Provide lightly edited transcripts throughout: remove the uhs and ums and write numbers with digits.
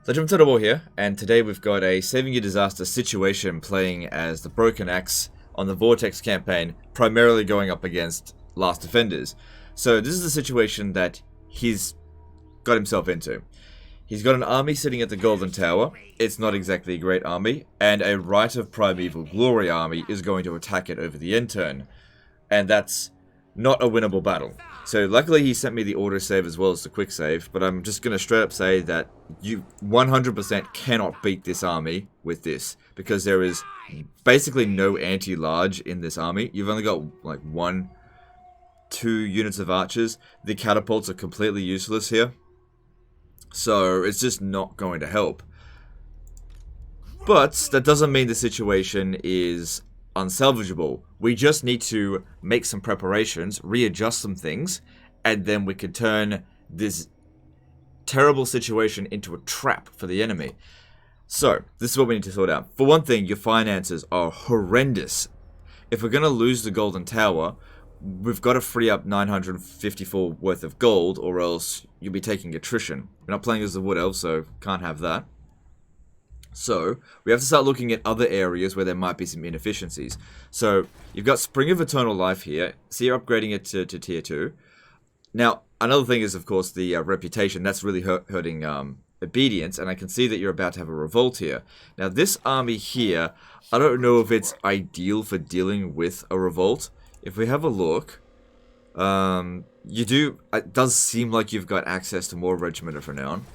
Legend of War here, and today we've got a Saving Your Disaster situation playing as the Broken Axe on the Vortex campaign, primarily going up against Last Defenders. So this is the situation that he's got himself into. He's got an army sitting at the Golden Tower. It's not exactly a great army, and a Rite of Primeval Glory army is going to attack it over the end turn. And that's not a winnable battle. So luckily he sent me the autosave as well as the quick save, but I'm just going to straight up say that you 100% cannot beat this army with this, because there is basically no anti-large in this army. You've only got like 1-2 units of archers. The catapults are completely useless here, so it's just not going to help. But that doesn't mean the situation is unsalvageable. We just need to make some preparations, readjust some things, and then we could turn this terrible situation into a trap for the enemy. So, this is what we need to sort out. For one thing, your finances are horrendous. If we're going to lose the Golden Tower, we've got to free up 954 worth of gold, or else you'll be taking attrition. We're not playing as the Wood Elf, so can't have that. So, we have to start looking at other areas where there might be some inefficiencies. So, you've got Spring of Eternal Life here. So you're upgrading it to tier 2. Now, another thing is, of course, the reputation. That's really hurting obedience, and I can see that you're about to have a revolt here. Now, this army here, I don't know if it's ideal for dealing with a revolt. If we have a look, it does seem like you've got access to more Regiment of Renown.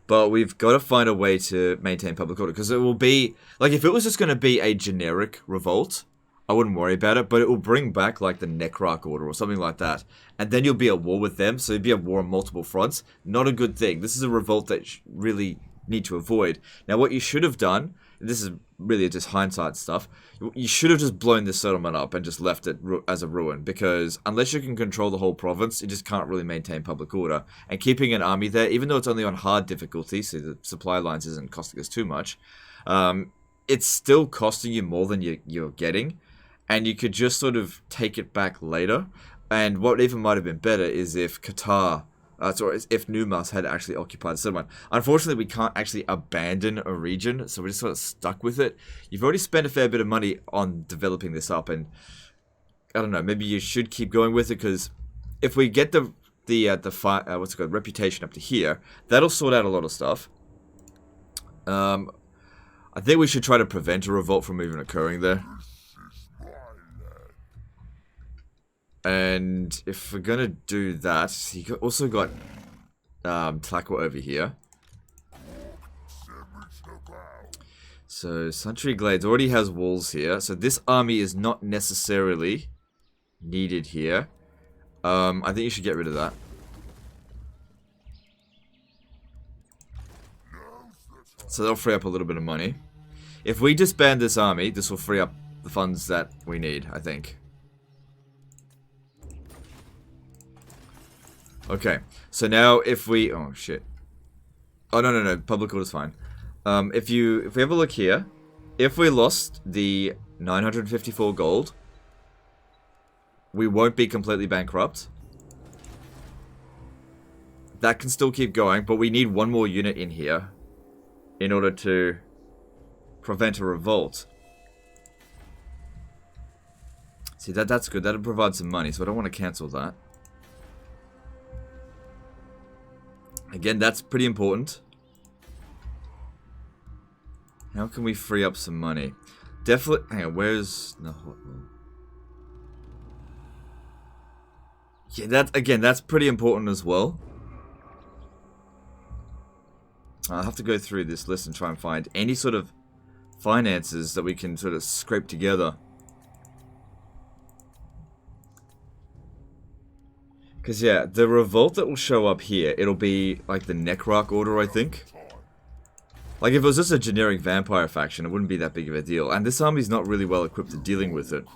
But we've got to find a way to maintain public order, because it will be, like, if it was just going to be a generic revolt, I wouldn't worry about it, but it will bring back, like, the Necrarch Order or something like that, and then you'll be at war with them, so you'll be at war on multiple fronts. Not a good thing. This is a revolt that you really need to avoid. Now, what you should have done, this is really just hindsight stuff, you should have just blown this settlement up and just left it as a ruin, because unless you can control the whole province, you just can't really maintain public order. And keeping an army there, even though it's only on hard difficulty, so the supply lines isn't costing us too much, it's still costing you more than you're getting, and you could just sort of take it back later. And what even might have been better is if Qatar, if Numas had actually occupied the settlement. Unfortunately, we can't actually abandon a region, so we're just sort of stuck with it. You've already spent a fair bit of money on developing this up, and I don't know, maybe you should keep going with it, because if we get the reputation up to here, that'll sort out a lot of stuff. I think we should try to prevent a revolt from even occurring there. And if we're gonna do that, you also got Tlaqua over here. So Sentry Glades already has walls here, so this army is not necessarily needed here. I think you should get rid of that. So that'll free up a little bit of money. If we disband this army, this will free up the funds that we need, I think. Okay, so now if we... Oh, shit. Oh, no. Public order's fine. If we have a look here, if we lost the 954 gold, we won't be completely bankrupt. That can still keep going, but we need one more unit in here in order to prevent a revolt. See, that's good. That'll provide some money, so I don't want to cancel that. Again, that's pretty important. How can we free up some money? Definitely. Hang on, where's... No, yeah, that's pretty important as well. I'll have to go through this list and try and find any sort of finances that we can sort of scrape together. Because, yeah, the revolt that will show up here, it'll be like the Necrarch Order, I think. Like, if it was just a generic vampire faction, it wouldn't be that big of a deal. And this army's not really well equipped to dealing with it.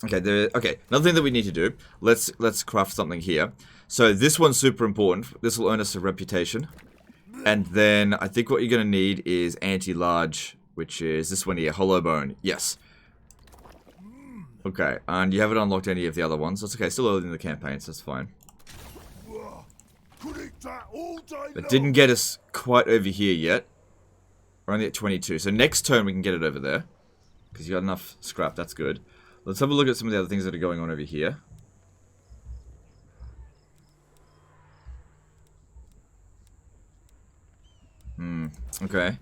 Okay, another thing that we need to do, let's craft something here. So this one's super important. This will earn us a reputation. And then I think what you're going to need is anti-large, which is this one here, Hollow Bone. Yes. Okay, and you haven't unlocked any of the other ones. That's okay, still early in the campaign, so that's fine. It didn't get us quite over here yet. We're only at 22, so next turn we can get it over there. Because you got enough scrap, that's good. Let's have a look at some of the other things that are going on over here. Okay.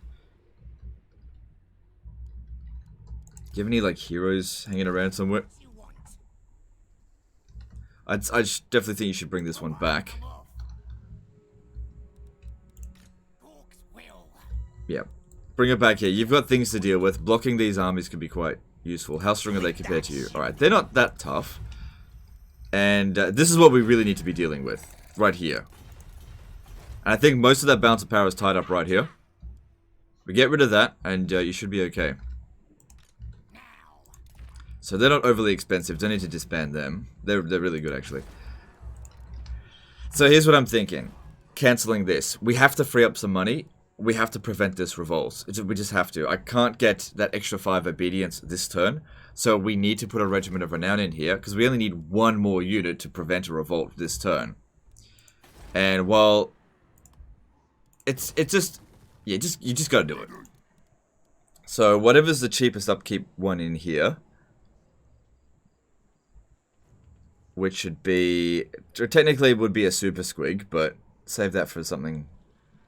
Do you have any, like, heroes hanging around somewhere? I definitely think you should bring this one back. Yeah. Bring it back here. You've got things to deal with. Blocking these armies could be quite useful. How strong are they compared to you? Alright, they're not that tough. And this is what we really need to be dealing with. Right here. And I think most of that bounce of power is tied up right here. We get rid of that, and you should be okay. So they're not overly expensive. Don't need to disband them. They're really good, actually. So here's what I'm thinking. Cancelling this. We have to free up some money. We have to prevent this revolt. We just have to. I can't get that extra 5 obedience this turn. So we need to put a regiment of renown in here. Because we only need one more unit to prevent a revolt this turn. And while... It's just... Yeah, you just gotta do it. So whatever's the cheapest upkeep one in here... Which should be... Technically it would be a super squig, but save that for something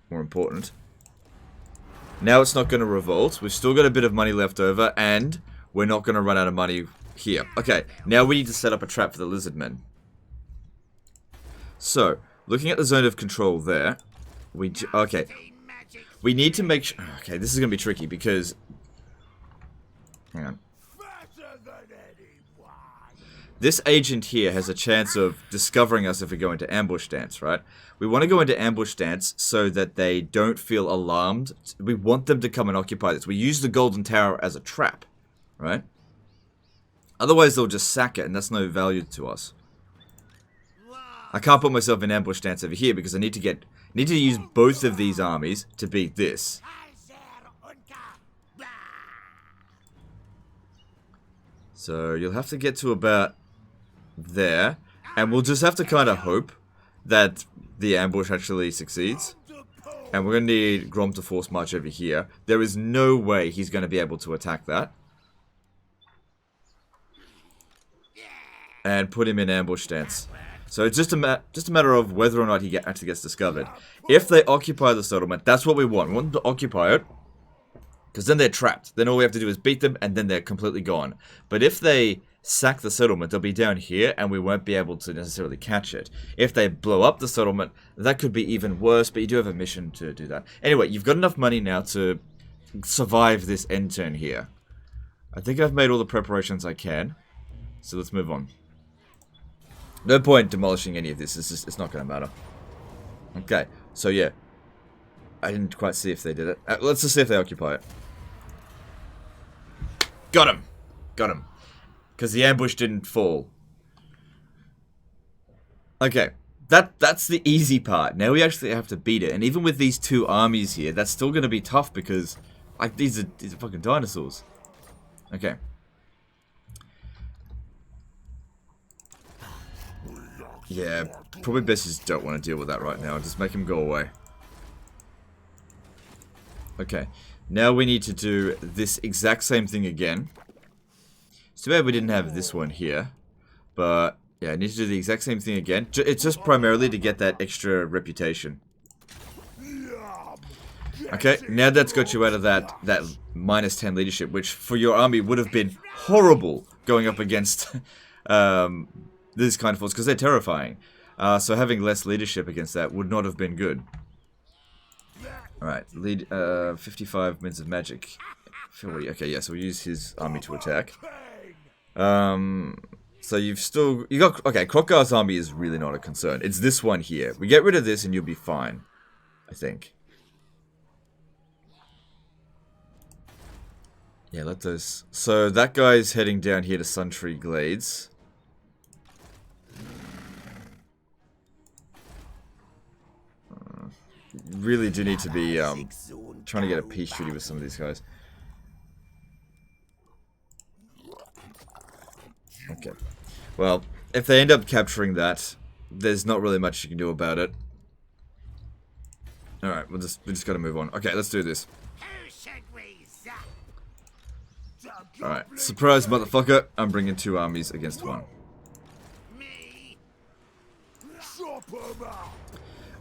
more important. Now it's not going to revolt. We've still got a bit of money left over, and we're not going to run out of money here. Okay, now we need to set up a trap for the lizardmen. So, looking at the zone of control there, okay. We need to make sure... Okay, this is going to be tricky because... Hang on. This agent here has a chance of discovering us if we go into ambush stance, right? We want to go into ambush stance so that they don't feel alarmed. We want them to come and occupy this. We use the golden tower as a trap, right? Otherwise, they'll just sack it, and that's no value to us. I can't put myself in ambush stance over here because I need to use both of these armies to beat this. So you'll have to get to about there, and we'll just have to kind of hope that the ambush actually succeeds. And we're going to need Grom to force march over here. There is no way he's going to be able to attack that. And put him in ambush stance. So it's just a matter of whether or not he actually gets discovered. If they occupy the settlement, that's what we want. We want them to occupy it. Because then they're trapped. Then all we have to do is beat them, and then they're completely gone. But if they sack the settlement, they'll be down here, and we won't be able to necessarily catch it. If they blow up the settlement, that could be even worse, but you do have a mission to do that. Anyway, you've got enough money now to survive this end turn here. I think I've made all the preparations I can. So let's move on. No point demolishing any of this. It's not going to matter. Okay, so yeah. I didn't quite see if they did it. Let's just see if they occupy it. Got him! Got him. Because the ambush didn't fall. Okay. That's the easy part. Now we actually have to beat it. And even with these two armies here, that's still going to be tough because... Like, these are fucking dinosaurs. Okay. Yeah, probably best just don't want to deal with that right now. Just make him go away. Okay, now we need to do this exact same thing again. It's too bad we didn't have this one here. But, yeah, I need to do the exact same thing again. It's just primarily to get that extra reputation. Okay, now that's got you out of that minus 10 leadership, which for your army would have been horrible going up against this kind of force, because they're terrifying. So having less leadership against that would not have been good. Alright, lead 55 minutes of magic. Okay, yeah, so we'll use his army to attack. So you got, okay, Krokgar's army is really not a concern. It's this one here. We get rid of this and you'll be fine, I think. Yeah, let those... So that guy's heading down here to Suntree Glades. Really do need to be trying to get a peace treaty with some of these guys. Okay. Well, if they end up capturing that, there's not really much you can do about it. Alright, we just gotta move on. Okay, let's do this. Alright, surprise motherfucker, I'm bringing 2 armies against 1.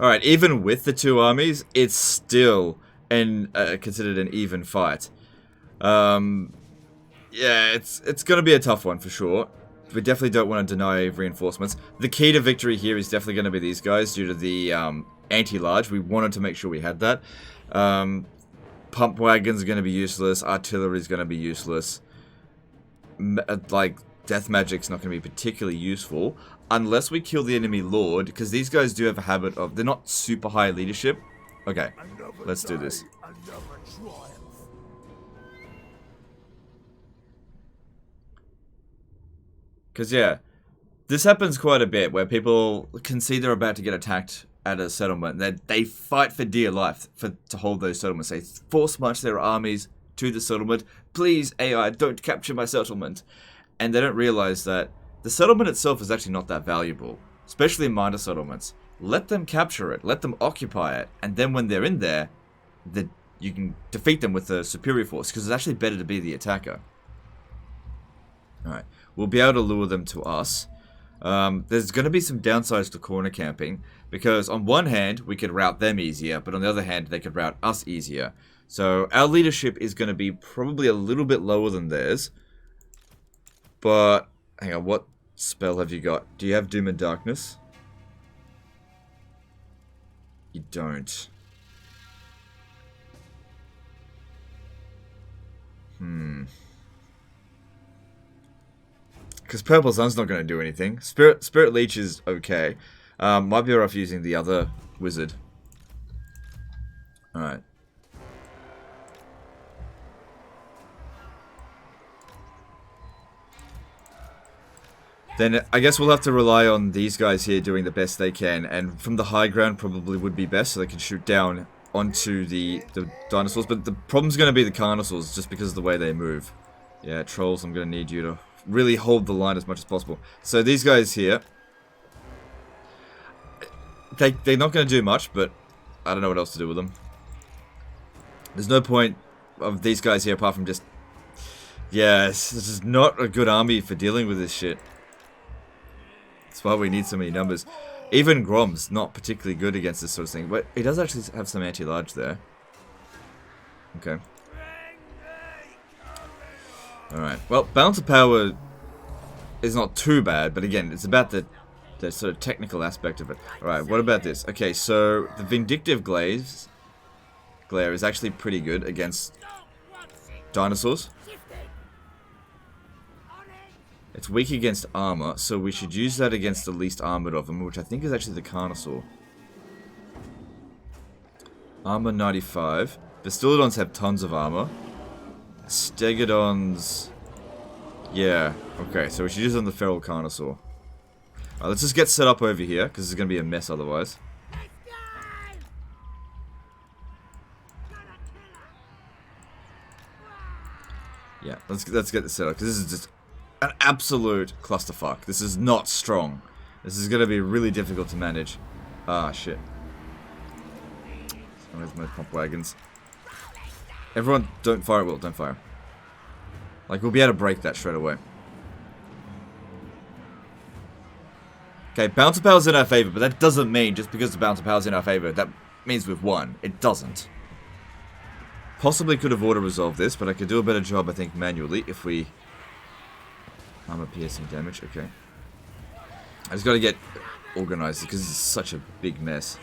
Alright, even with the 2 armies, it's still considered an even fight. Yeah, it's gonna be a tough one for sure. We definitely don't want to deny reinforcements. The key to victory here is definitely going to be these guys due to the anti-large. We wanted to make sure we had that. Pump wagons are going to be useless. Artillery is going to be useless. Like, death magic's not going to be particularly useful unless we kill the enemy lord, because these guys do have a habit of... They're not super high leadership. Okay, let's do this. Because, yeah, this happens quite a bit, where people can see they're about to get attacked at a settlement. They fight for dear life to hold those settlements. They force march their armies to the settlement. Please, AI, don't capture my settlement. And they don't realize that the settlement itself is actually not that valuable, especially minor settlements. Let them capture it, let them occupy it, and then when they're in there, you can defeat them with a superior force, because it's actually better to be the attacker. Alright, we'll be able to lure them to us. There's going to be some downsides to corner camping, because on one hand, we could rout them easier, but on the other hand, they could rout us easier. So our leadership is going to be probably a little bit lower than theirs. But, hang on, what spell have you got? Do you have Doom and Darkness? You don't. Because Purple Sun's not going to do anything. Spirit Leech is okay. Might be rough using the other wizard. Alright. Then I guess we'll have to rely on these guys here doing the best they can. And from the high ground probably would be best, so they can shoot down onto the dinosaurs. But the problem's going to be the Carnosaurs, just because of the way they move. Yeah, Trolls, I'm going to need you to really hold the line as much as possible. So these guys here, they're not going to do much, but I don't know what else to do with them. There's no point of these guys here apart from just... Yeah, this is not a good army for dealing with this shit. That's why we need so many numbers. Even Grom's not particularly good against this sort of thing, but he does actually have some anti-large there. Okay. Alright, well, balance of power is not too bad, but again, it's about the sort of technical aspect of it. Alright, what about this? Okay, so the Vindictive Glare is actually pretty good against dinosaurs. It's weak against armor, so we should use that against the least armored of them, which I think is actually the Carnosaur. Armor 95. Bastillodons have tons of armor. Stegodons... Yeah, okay, so we should use it on the Feral Carnosaur. Alright, let's just get set up over here, because it's going to be a mess otherwise. Yeah, let's get this set up, because this is just an absolute clusterfuck. This is not strong. This is going to be really difficult to manage. Ah, shit. Where's my pump wagons? Everyone, don't fire at will, don't fire. Like, we'll be able to break that straight away. Okay, bounce of power's in our favor, but that doesn't mean just because the bounce of power's in our favor, that means we've won. It doesn't. Possibly could have auto-resolved this, but I could do a better job, I think, manually, if we... Armor piercing damage, okay. I just gotta get organized, because it's such a big mess.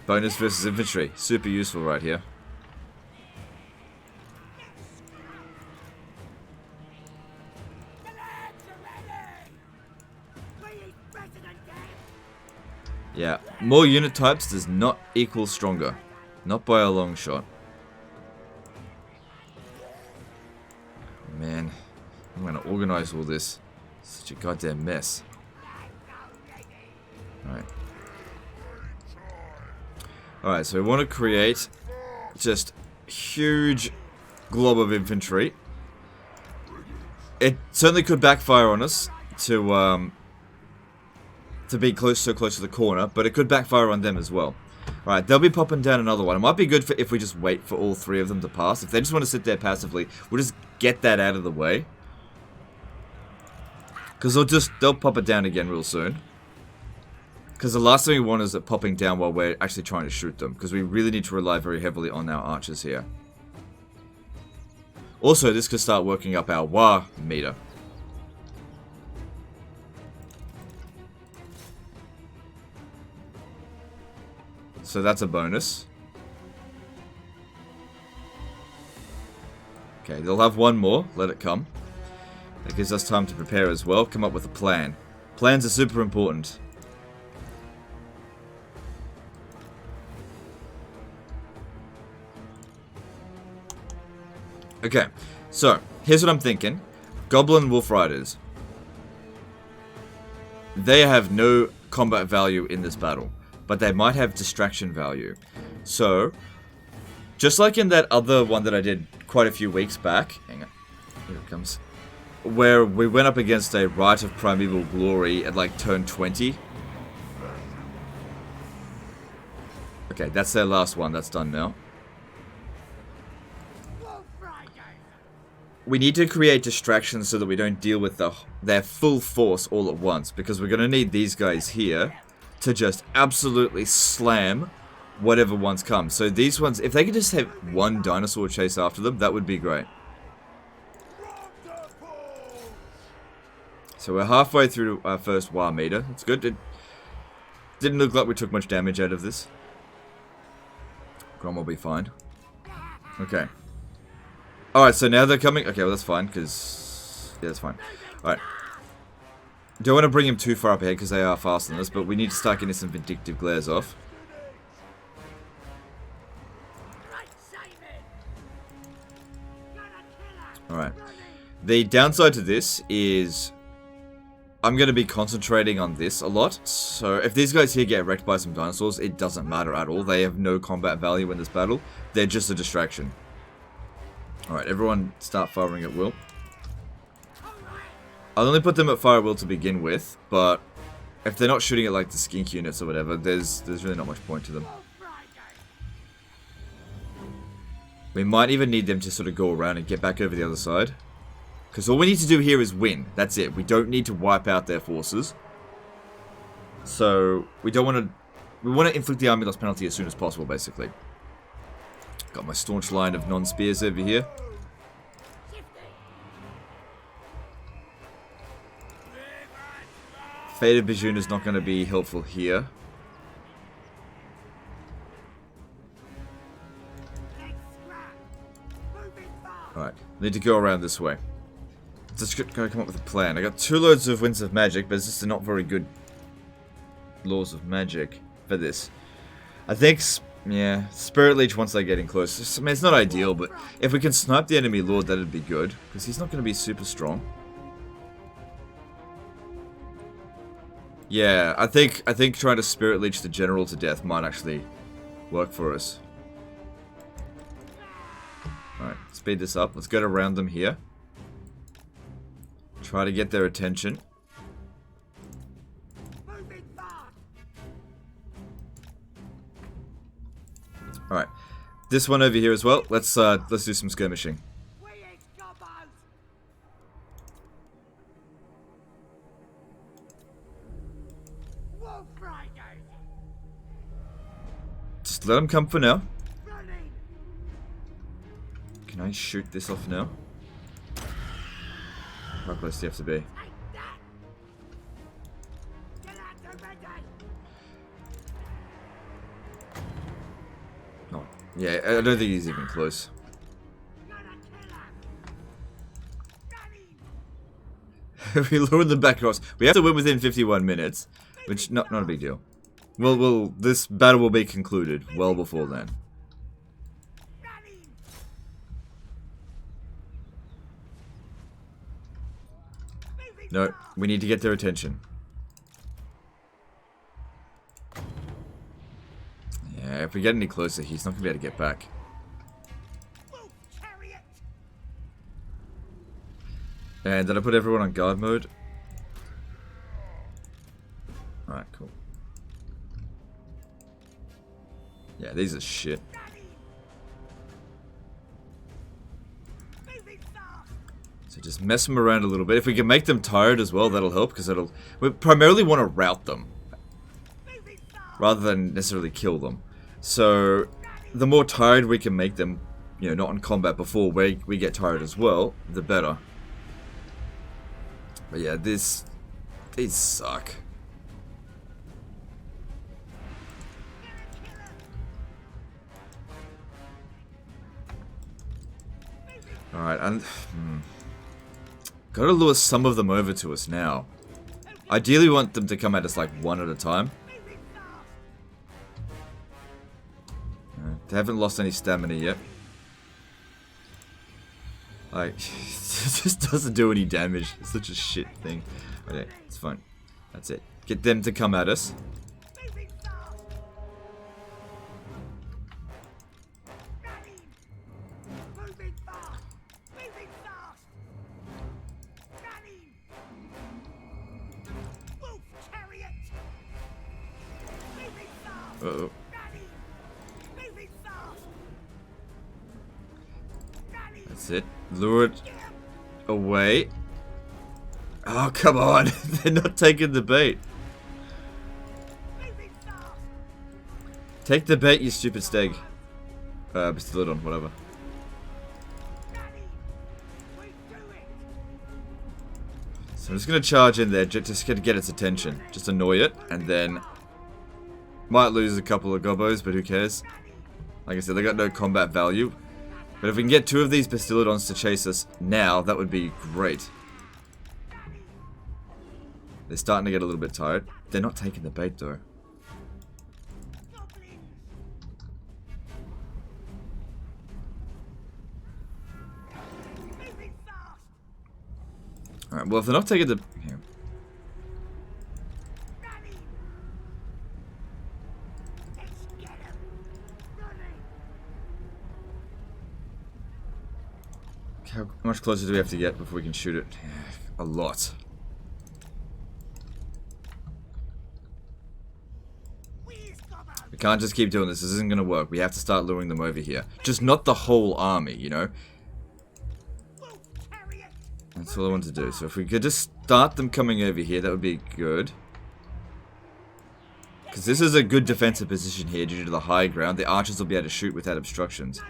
Bonus versus infantry. Super useful right here. Yeah, more unit types does not equal stronger. Not by a long shot. Man, I'm gonna organize all this. Such a goddamn mess. Alright. Alright, so we want to create just huge glob of infantry. It certainly could backfire on us to be so close to the corner, but it could backfire on them as well. Alright, they'll be popping down another one. It might be good if we just wait for all three of them to pass. If they just want to sit there passively, we'll just get that out of the way. Because they'll pop it down again real soon. Because the last thing we want is it popping down while we're actually trying to shoot them. Because we really need to rely very heavily on our archers here. Also, this could start working up our war meter. So that's a bonus. Okay, they'll have one more. Let it come. That gives us time to prepare as well. Come up with a plan. Plans are super important. Okay, so here's what I'm thinking. Goblin Wolf Riders. They have no combat value in this battle, but they might have distraction value. So, just like in that other one that I did quite a few weeks back, hang on, here it comes, where we went up against a Rite of Primeval Glory at like turn 20. Okay, that's their last one, that's done now. We need to create distractions so that we don't deal with their full force all at once, because we're going to need these guys here to just absolutely slam whatever ones come. So these ones, if they could just have one dinosaur chase after them, that would be great. So we're halfway through our first war meter. It's good. It didn't look like we took much damage out of this. Grom will be fine. Okay. Alright, so now they're coming. Okay, well that's fine, because... yeah, that's fine. Alright. Don't want to bring him too far up ahead, because they are faster than us, but we need to start getting some vindictive glares off. Alright. The downside to this is... I'm going to be concentrating on this a lot. So if these guys here get wrecked by some dinosaurs, it doesn't matter at all. They have no combat value in this battle. They're just a distraction. Alright, everyone start firing at will. I'll only put them at fire at will to begin with, but if they're not shooting at like the skink units or whatever, there's really not much point to them. We might even need them to sort of go around and get back over the other side. Because all we need to do here is win. That's it. We don't need to wipe out their forces. So, we don't want to... we want to inflict the army loss penalty as soon as possible, basically. Got my staunch line of non-spears over here. Fate of Bijun is not going to be helpful here. Alright, need to go around this way. Just gotta come up with a plan. I got 2 loads of Winds of Magic, but it's just not very good laws of magic for this. I think... yeah, Spirit Leech once they get in close. I mean, it's not ideal, but if we can snipe the enemy lord, that'd be good. Because he's not going to be super strong. Yeah, I think trying to Spirit Leech the general to death might actually work for us. Alright, speed this up. Let's get around them here. Try to get their attention. Alright. This one over here as well. Let's do some skirmishing. Just let them come for now. Can I shoot this off now? How close do you have to be? Oh, yeah, I don't think he's even close. We lured them back across. We have to win within 51 minutes, which not a big deal. Well, this battle will be concluded well before then. No, we need to get their attention. Yeah, if we get any closer, he's not going to be able to get back. And did I put everyone on guard mode? Alright, cool. Yeah, these are shit. So just mess them around a little bit. If we can make them tired as well, that'll help, because we primarily want to rout them rather than necessarily kill them. So the more tired we can make them, you know, not in combat before we get tired as well, the better. But yeah, these suck. Alright, and gotta lure some of them over to us now. Ideally, we want them to come at us like one at a time. They haven't lost any stamina yet. Like, it just doesn't do any damage. It's such a shit thing. Okay, it's fine. That's it. Get them to come at us. Uh-oh. That's it. Lure it away. Oh, come on. They're not taking the bait. Take the bait, you stupid stag. Bastillodon, whatever. So I'm just going to charge in there just to get its attention. Just annoy it, and then might lose a couple of gobos, but who cares? Like I said, they got no combat value. But if we can get 2 of these Bastillodons to chase us now, that would be great. They're starting to get a little bit tired. They're not taking the bait, though. Alright, well, if they're not taking the... Here. How much closer do we have to get before we can shoot it? A lot. We can't just keep doing this. This isn't going to work. We have to start luring them over here. Just not the whole army, you know? That's all I want to do. So if we could just start them coming over here, that would be good. Because this is a good defensive position here due to the high ground. The archers will be able to shoot without obstructions.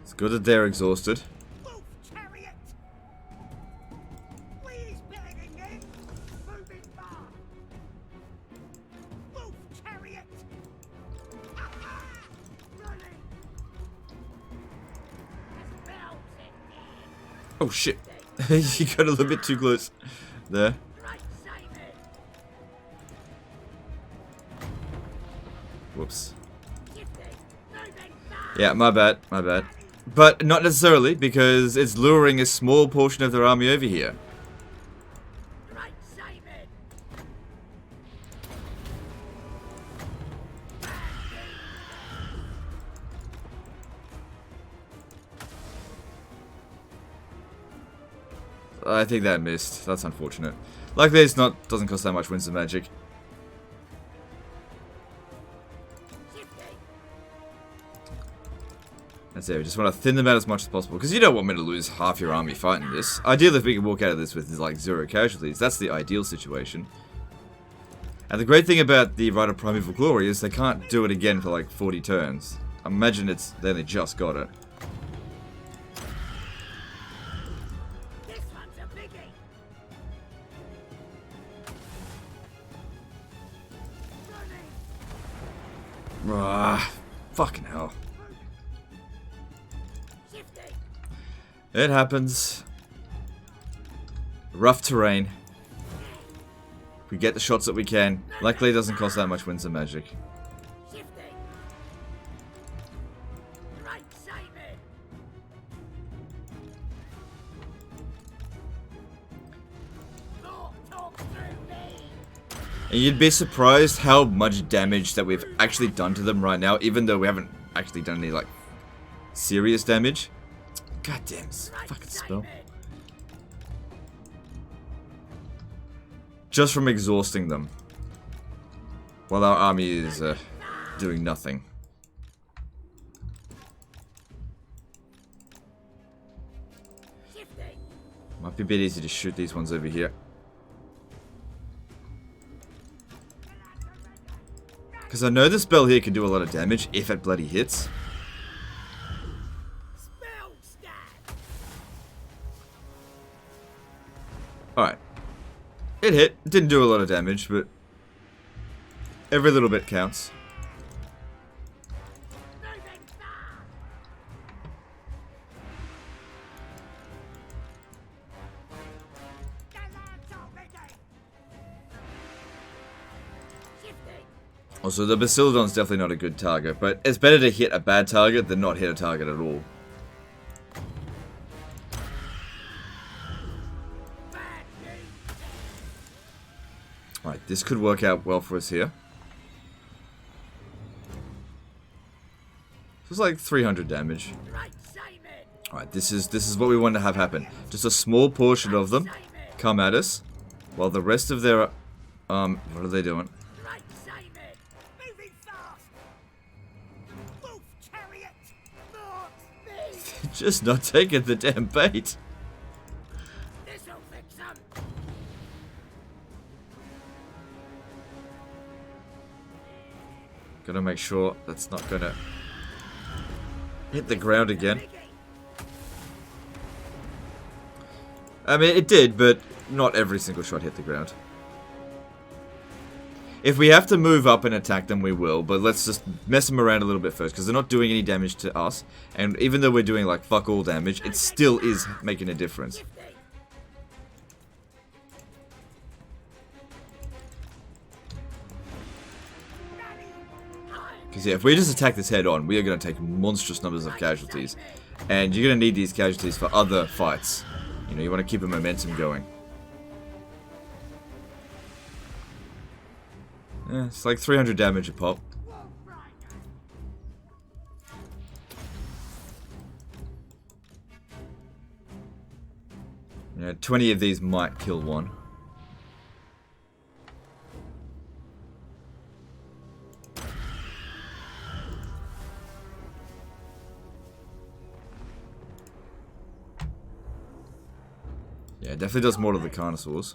It's good that they're exhausted. Oh shit. You got a little bit too close there. Whoops. Yeah, my bad, my bad. But not necessarily, because it's luring a small portion of their army over here. I think that missed. That's unfortunate. Luckily, it's not doesn't cost that much Winds of Magic. That's it. We just want to thin them out as much as possible, because you don't want me to lose half your army fighting this. Ideally, if we can walk out of this with like 0 casualties, that's the ideal situation. And the great thing about the Rite of Primeval Glory is they can't do it again for like 40 turns. I imagine they only just got it. Ah, fucking hell. It happens. Rough terrain. We get the shots that we can. Luckily, it doesn't cost that much Winds of Magic. And you'd be surprised how much damage that we've actually done to them right now, even though we haven't actually done any, like, serious damage. God damn, this fucking spell. Just from exhausting them. While our army is doing nothing. Might be a bit easy to shoot these ones over here. Because I know the spell here can do a lot of damage if it bloody hits. Alright. It hit. It didn't do a lot of damage, but every little bit counts. Also, the Bastiladon's definitely not a good target, but it's better to hit a bad target than not hit a target at all. Alright, this could work out well for us here. This is like 300 damage. Alright, this is what we want to have happen. Just a small portion of them come at us, while the rest of their what are they doing? Just not taking the damn bait. Gotta make sure that's not gonna hit the ground again. I mean, it did, but not every single shot hit the ground. If we have to move up and attack them, we will, but let's just mess them around a little bit first, because they're not doing any damage to us, and even though we're doing, like, fuck all damage, it still is making a difference. Because, yeah, if we just attack this head on, we are going to take monstrous numbers of casualties, and you're going to need these casualties for other fights. You know, you want to keep a momentum going. Yeah, it's like 300 damage a pop. Yeah, 20 of these might kill one. Yeah, it definitely does more to the Carnosaurs.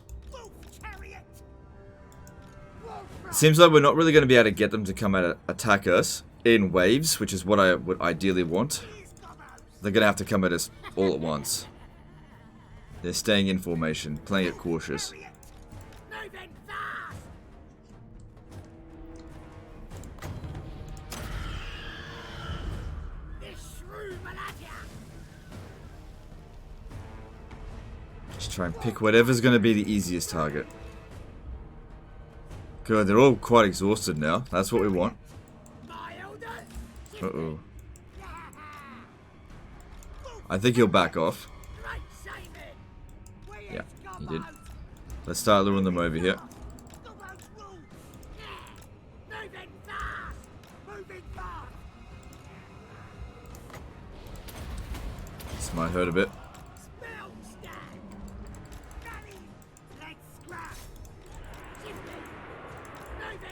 It seems like we're not really going to be able to get them to come and attack us in waves, which is what I would ideally want. They're going to have to come at us all at once. They're staying in formation, playing it cautious. Just try and pick whatever's going to be the easiest target. Good, they're all quite exhausted now. That's what we want. Uh-oh. I think he'll back off. Yeah, he did. Let's start luring them over here. This might hurt a bit.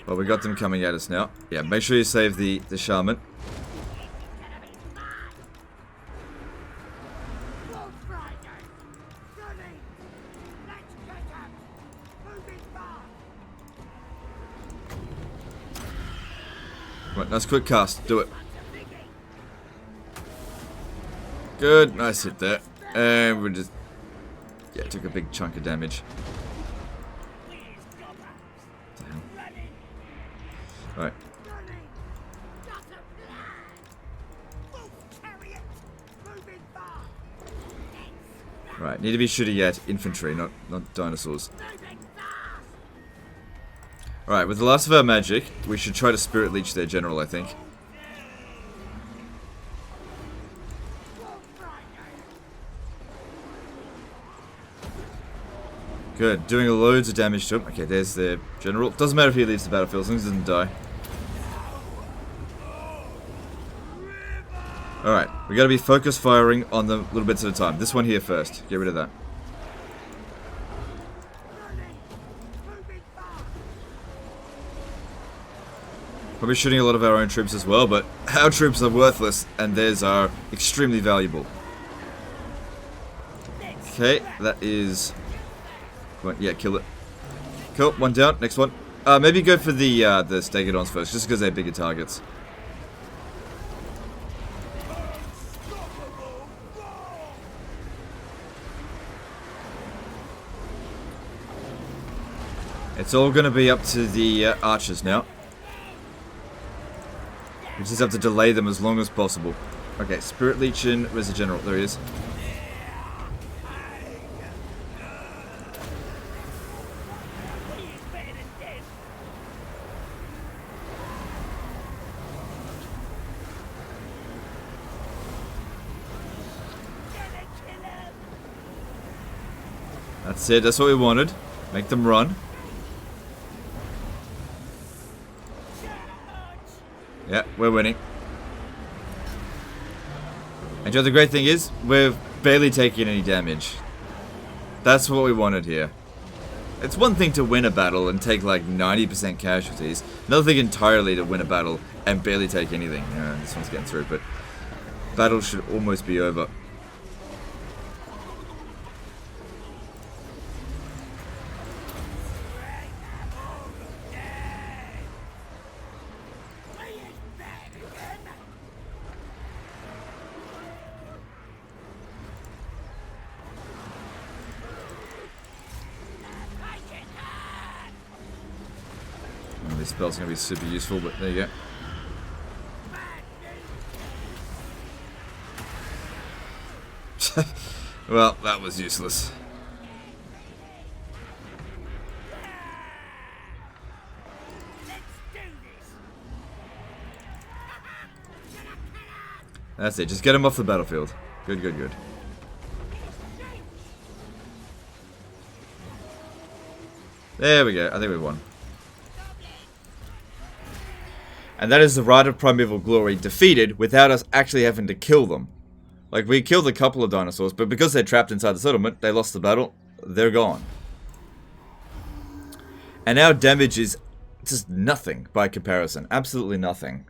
Well, we got them coming at us now. Yeah, make sure you save the shaman. Right, nice quick cast. Do it. Good. Nice hit there. And we just... yeah, took a big chunk of damage. Right. Right, need to be shooting at infantry, not dinosaurs. Alright, with the last of our magic, we should try to spirit leech their general, I think. Good. Doing loads of damage to him. Okay, there's the general. Doesn't matter if he leaves the battlefield as long as he doesn't die. Alright, we gotta be focused firing on them little bits at a time. This one here first. Get rid of that. Probably shooting a lot of our own troops as well, but our troops are worthless and theirs are extremely valuable. Okay, that is... yeah, kill it. Cool, one down, next one. Maybe go for the Stegodons first, just because they're bigger targets. It's all going to be up to the archers now. We just have to delay them as long as possible. Okay, Spirit Legion, where's the general? There he is. That's it, that's what we wanted. Make them run. Yeah, we're winning. And you know the great thing is, we're barely taking any damage. That's what we wanted here. It's one thing to win a battle and take like 90% casualties. Another thing entirely to win a battle and barely take anything. This one's getting through, but battle should almost be over. This spell's going to be super useful, but there you go. Well, that was useless. That's it, just get him off the battlefield. Good, good, good. There we go, I think we won. And that is the Rite of Primeval Glory defeated without us actually having to kill them. Like, we killed a couple of dinosaurs, but because they're trapped inside the settlement, they lost the battle, they're gone. And our damage is just nothing by comparison. Absolutely nothing.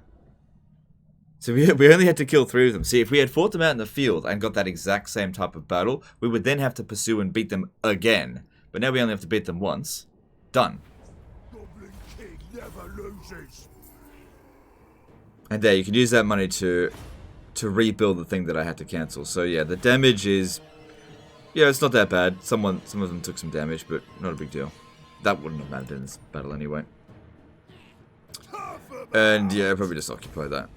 So we only had to kill 3 of them. See, if we had fought them out in the field and got that exact same type of battle, we would then have to pursue and beat them again. But now we only have to beat them once. Done. Goblin King never loses. And there, you can use that money to rebuild the thing that I had to cancel. So yeah, the damage is... yeah, it's not that bad. Some of them took some damage, but not a big deal. That wouldn't have mattered in this battle anyway. And yeah, probably just occupy that.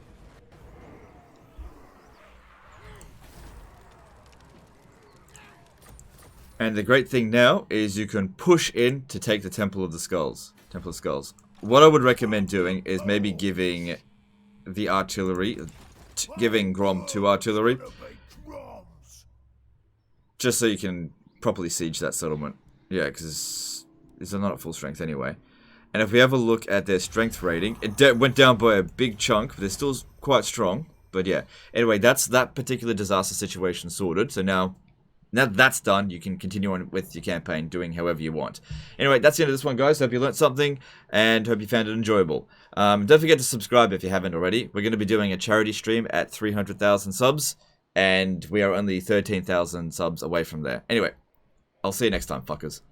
And the great thing now is you can push in to take the Temple of the Skulls. Temple of Skulls. What I would recommend doing is maybe giving the artillery, giving Grom 2 artillery, just so you can properly siege that settlement. Yeah, because they're not at full strength anyway. And if we have a look at their strength rating, it went down by a big chunk, but they're still quite strong. But yeah, anyway, that's that particular disaster situation sorted. So now that's done, you can continue on with your campaign, doing however you want. Anyway, that's the end of this one, guys. Hope you learnt something, and hope you found it enjoyable. Don't forget to subscribe if you haven't already. We're going to be doing a charity stream at 300,000 subs, and we are only 13,000 subs away from there. Anyway, I'll see you next time, fuckers.